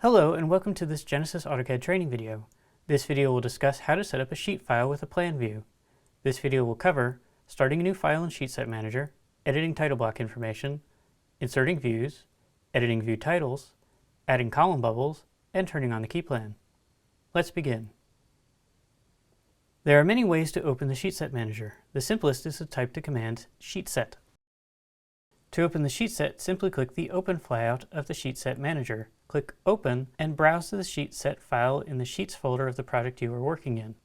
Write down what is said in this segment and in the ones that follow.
Hello and welcome to this Genesis AutoCAD training video. This video will discuss how to set up a sheet file with a plan view. This video will cover starting a new file in SheetSet Manager, editing title block information, inserting views, editing view titles, adding column bubbles, and turning on the key plan. Let's begin. There are many ways to open the SheetSet Manager. The simplest is to type the command SheetSet. To open the SheetSet, simply click the Open flyout of the SheetSet Manager. Click Open and browse to the SheetSet file in the Sheets folder of the project you are working in.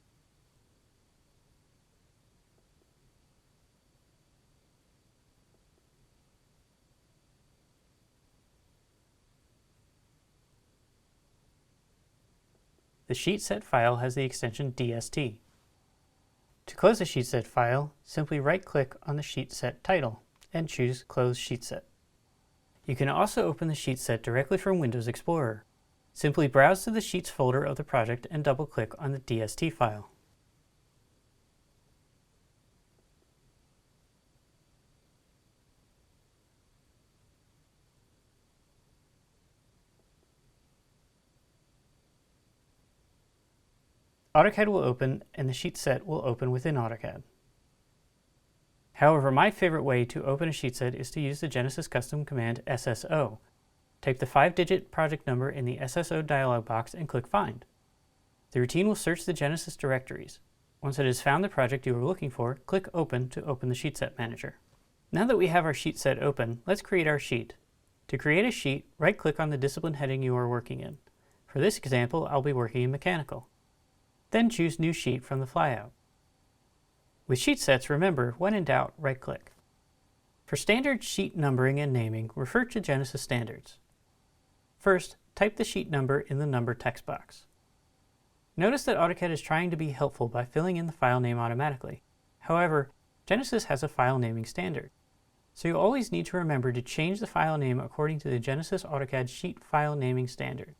The SheetSet file has the extension DST. To close the SheetSet file, simply right-click on the SheetSet title and choose Close SheetSet. You can also open the SheetSet directly from Windows Explorer. Simply browse to the Sheets folder of the project and double-click on the DST file. AutoCAD will open and the SheetSet will open within AutoCAD. However, my favorite way to open a SheetSet is to use the Genesis custom command SSO. Type the 5-digit project number in the SSO dialog box and click Find. The routine will search the Genesis directories. Once it has found the project you are looking for, click Open to open the SheetSet Manager. Now that we have our SheetSet open, let's create our sheet. To create a sheet, right-click on the discipline heading you are working in. For this example, I'll be working in Mechanical. Then choose New Sheet from the flyout. With SheetSets, remember, when in doubt, right-click. For standard sheet numbering and naming, refer to Genesis standards. First, type the sheet number in the number text box. Notice that AutoCAD is trying to be helpful by filling in the file name automatically. However, Genesis has a file naming standard, so you always need to remember to change the file name according to the Genesis AutoCAD sheet file naming standard.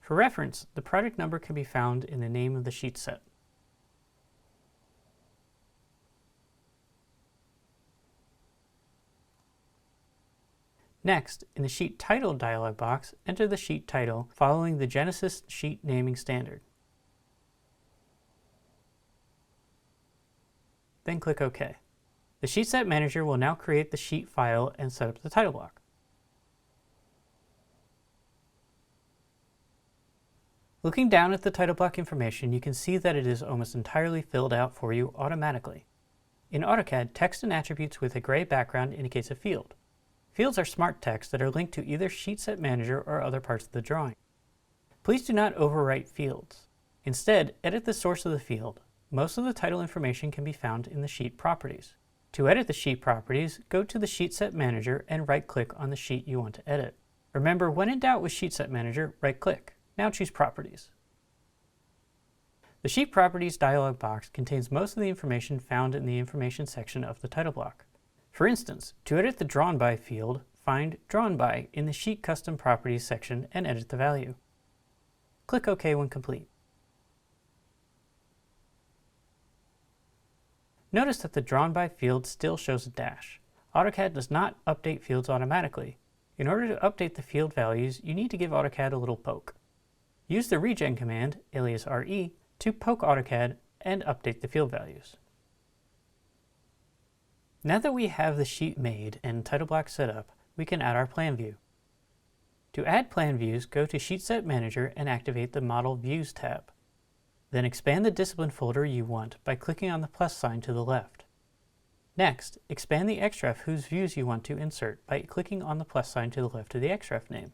For reference, the project number can be found in the name of the sheet set. Next, in the Sheet Title dialog box, enter the sheet title following the Genesis sheet naming standard. Then click OK. The SheetSet Manager will now create the sheet file and set up the title block. Looking down at the title block information, you can see that it is almost entirely filled out for you automatically. In AutoCAD, text and attributes with a gray background indicates a field. Fields are smart text that are linked to either SheetSet Manager or other parts of the drawing. Please do not overwrite fields. Instead, edit the source of the field. Most of the title information can be found in the sheet properties. To edit the sheet properties, go to the SheetSet Manager and right-click on the sheet you want to edit. Remember, when in doubt with SheetSet Manager, right-click. Now choose Properties. The Sheet Properties dialog box contains most of the information found in the information section of the title block. For instance, to edit the Drawn By field, find Drawn By in the Sheet Custom Properties section and edit the value. Click OK when complete. Notice that the Drawn By field still shows a dash. AutoCAD does not update fields automatically. In order to update the field values, you need to give AutoCAD a little poke. Use the regen command, alias RE, to poke AutoCAD and update the field values. Now that we have the sheet made and title block set up, we can add our plan view. To add plan views, go to SheetSet Manager and activate the Model Views tab. Then expand the discipline folder you want by clicking on the plus sign to the left. Next, expand the XREF whose views you want to insert by clicking on the plus sign to the left of the XREF name.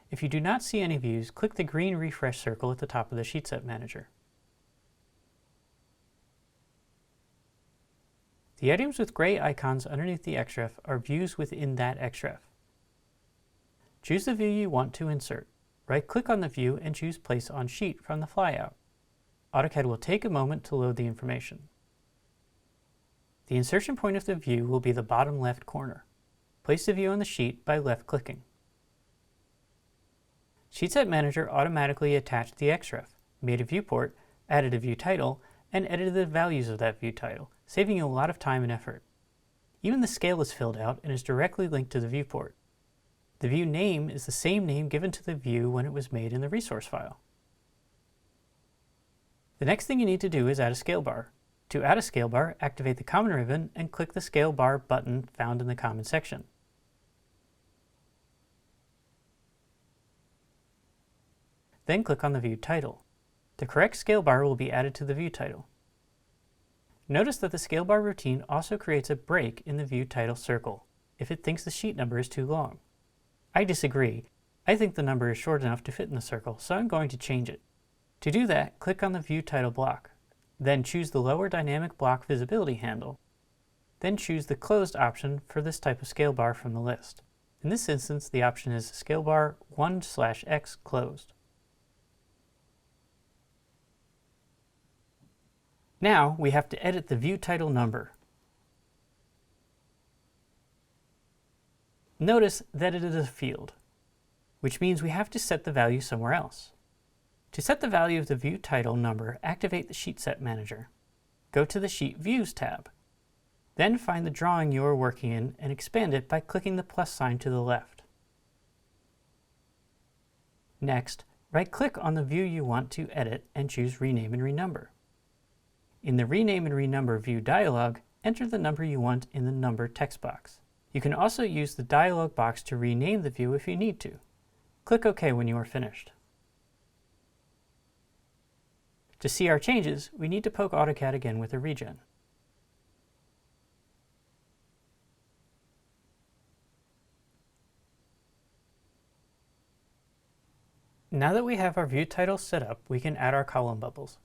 If you do not see any views, click the green refresh circle at the top of the SheetSet Manager. The items with gray icons underneath the XREF are views within that XREF. Choose the view you want to insert. Right-click on the view and choose Place on Sheet from the flyout. AutoCAD will take a moment to load the information. The insertion point of the view will be the bottom left corner. Place the view on the sheet by left-clicking. SheetSet Manager automatically attached the XREF, made a viewport, added a view title, and edited the values of that view title, saving you a lot of time and effort. Even the scale is filled out and is directly linked to the viewport. The view name is the same name given to the view when it was made in the resource file. The next thing you need to do is add a scale bar. To add a scale bar, activate the common ribbon and click the scale bar button found in the common section. Then click on the view title. The correct scale bar will be added to the view title. Notice that the scale bar routine also creates a break in the view title circle if it thinks the sheet number is too long. I disagree. I think the number is short enough to fit in the circle, so I'm going to change it. To do that, click on the view title block. Then choose the lower dynamic block visibility handle. Then choose the closed option for this type of scale bar from the list. In this instance, the option is scale bar 1/x closed. Now we have to edit the view title number. Notice that it is a field, which means we have to set the value somewhere else. To set the value of the view title number, activate the Sheet Set Manager. Go to the Sheet Views tab. Then find the drawing you are working in and expand it by clicking the plus sign to the left. Next, right-click on the view you want to edit and choose Rename and Renumber. In the Rename and Renumber view dialog, enter the number you want in the number text box. You can also use the dialog box to rename the view if you need to. Click OK when you are finished. To see our changes, we need to poke AutoCAD again with a regen. Now that we have our view title set up, we can add our column bubbles.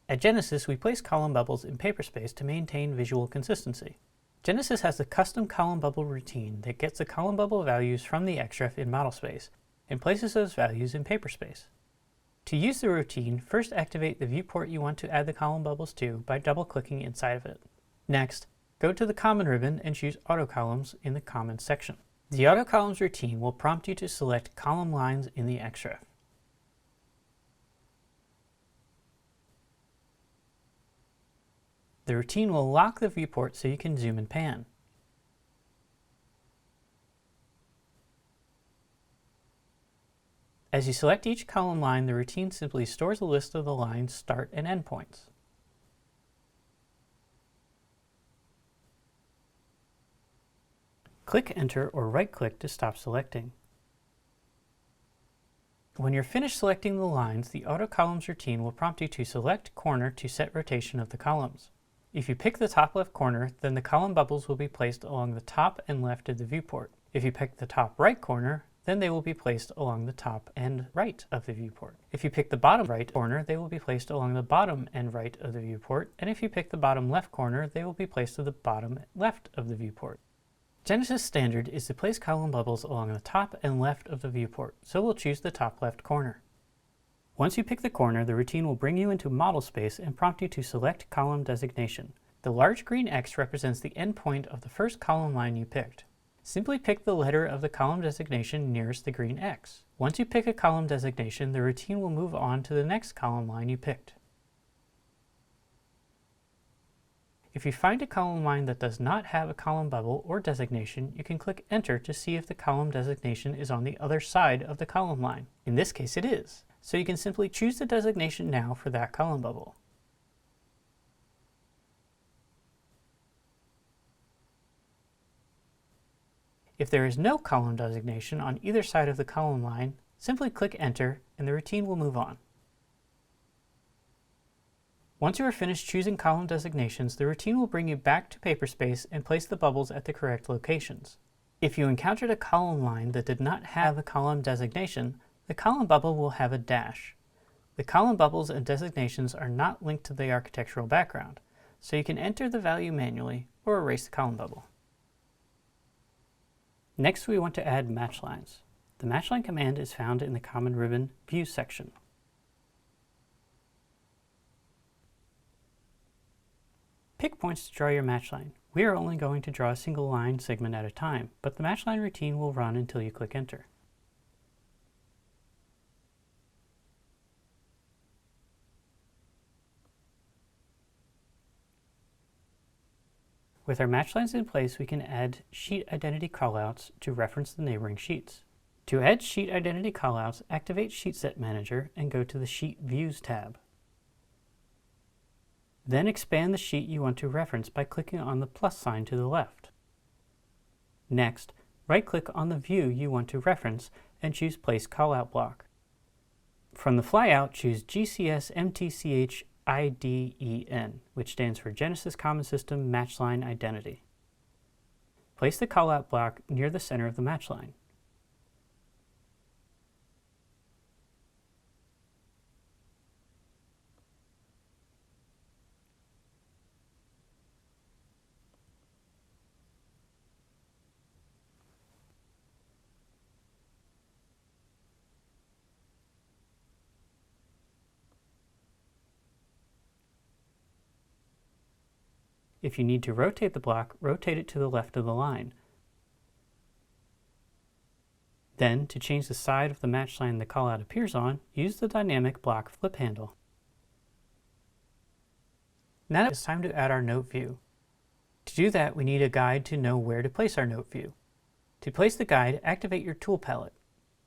At Genesis, we place column bubbles in paperspace to maintain visual consistency. Genesis has a custom column bubble routine that gets the column bubble values from the XREF in model space and places those values in paperspace. To use the routine, first activate the viewport you want to add the column bubbles to by double-clicking inside of it. Next, go to the Common ribbon and choose Auto Columns in the Common section. The Auto Columns routine will prompt you to select column lines in the XREF. The routine will lock the viewport so you can zoom and pan. As you select each column line, the routine simply stores a list of the line's start and end points. Click Enter or right-click to stop selecting. When you're finished selecting the lines, the Auto Columns routine will prompt you to select corner to set rotation of the columns. If you pick the top left corner, then the column bubbles will be placed along the top and left of the viewport. If you pick the top right corner, then they will be placed along the top and right of the viewport. If you pick the bottom right corner, they will be placed along the bottom and right of the viewport, and if you pick the bottom left corner, they will be placed to the bottom left of the viewport. Genesis standard is to place column bubbles along the top and left of the viewport, so we'll choose the top left corner. Once you pick the corner, the routine will bring you into model space and prompt you to select column designation. The large green X represents the endpoint of the first column line you picked. Simply pick the letter of the column designation nearest the green X. Once you pick a column designation, the routine will move on to the next column line you picked. If you find a column line that does not have a column bubble or designation, you can click Enter to see if the column designation is on the other side of the column line. In this case, it is. So you can simply choose the designation now for that column bubble. If there is no column designation on either side of the column line, simply click Enter and the routine will move on. Once you are finished choosing column designations, the routine will bring you back to paperspace and place the bubbles at the correct locations. If you encountered a column line that did not have a column designation, the column bubble will have a dash. The column bubbles and designations are not linked to the architectural background, so you can enter the value manually or erase the column bubble. Next, we want to add match lines. The match line command is found in the Common ribbon View section. Pick points to draw your match line. We are only going to draw a single line segment at a time, but the match line routine will run until you click Enter. With our match lines in place, we can add sheet identity callouts to reference the neighboring sheets. To add sheet identity callouts, activate Sheetset Manager and go to the Sheet Views tab. Then expand the sheet you want to reference by clicking on the plus sign to the left. Next, right-click on the view you want to reference and choose Place Callout Block. From the flyout, choose GCS MTCH IDEN, which stands for Genesis Common System Matchline Identity. Place the callout block near the center of the matchline. If you need to rotate the block, rotate it to the left of the line. Then, to change the side of the matchline the callout appears on, use the dynamic block flip handle. Now it's time to add our note view. To do that, we need a guide to know where to place our note view. To place the guide, activate your tool palette.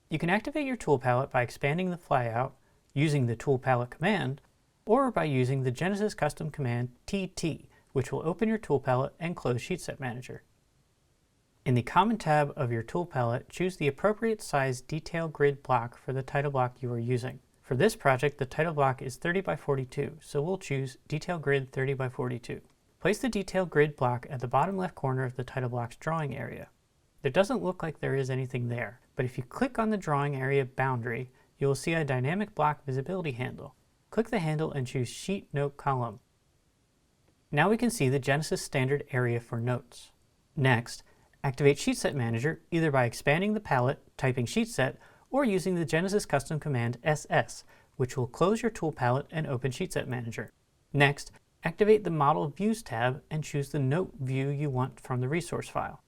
You can activate your tool palette by expanding the flyout, using the tool palette command, or by using the Genesis custom command TT, which will open your tool palette and close Sheetset Manager. In the Common tab of your tool palette, choose the appropriate size detail grid block for the title block you are using. For this project, the title block is 30 by 42, so we'll choose Detail Grid 30 by 42. Place the detail grid block at the bottom left corner of the title block's drawing area. It doesn't look like there is anything there, but if you click on the drawing area boundary, you will see a dynamic block visibility handle. Click the handle and choose Sheet Note Column. Now we can see the Genesis standard area for notes. Next, activate Sheetset Manager either by expanding the palette, typing Sheetset, or using the Genesis custom command SS, which will close your tool palette and open Sheetset Manager. Next, activate the Model Views tab and choose the note view you want from the resource file.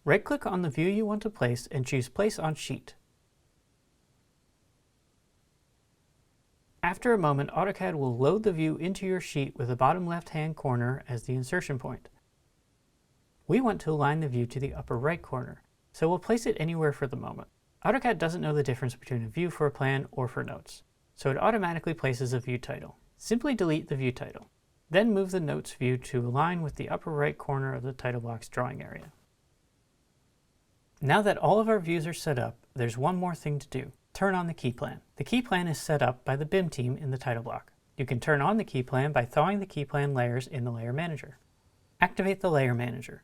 Right-click on the view you want to place and choose Place on Sheet. After a moment, AutoCAD will load the view into your sheet with the bottom left-hand corner as the insertion point. We want to align the view to the upper right corner, so we'll place it anywhere for the moment. AutoCAD doesn't know the difference between a view for a plan or for notes, so it automatically places a view title. Simply delete the view title. Then move the notes view to align with the upper right corner of the title block's drawing area. Now that all of our views are set up, there's one more thing to do. Turn on the key plan. The key plan is set up by the BIM team in the title block. You can turn on the key plan by thawing the key plan layers in the Layer Manager. Activate the Layer Manager.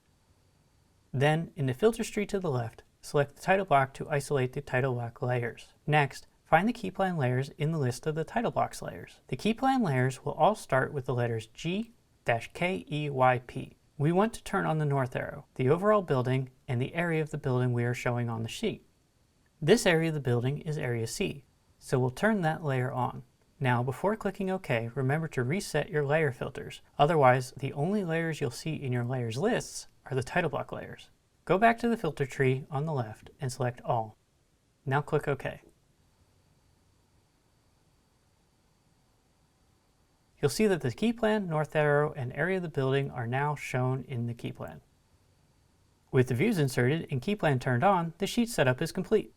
Then, in the filter tree to the left, select the title block to isolate the title block layers. Next, find the key plan layers in the list of the title block's layers. The key plan layers will all start with the letters G-KEYP. We want to turn on the north arrow, the overall building, and the area of the building we are showing on the sheet. This area of the building is Area C, so we'll turn that layer on. Now, before clicking OK, remember to reset your layer filters. Otherwise, the only layers you'll see in your layers lists are the title block layers. Go back to the filter tree on the left and select All. Now click OK. You'll see that the key plan, north arrow, and area of the building are now shown in the key plan. With the views inserted and key plan turned on, the sheet setup is complete.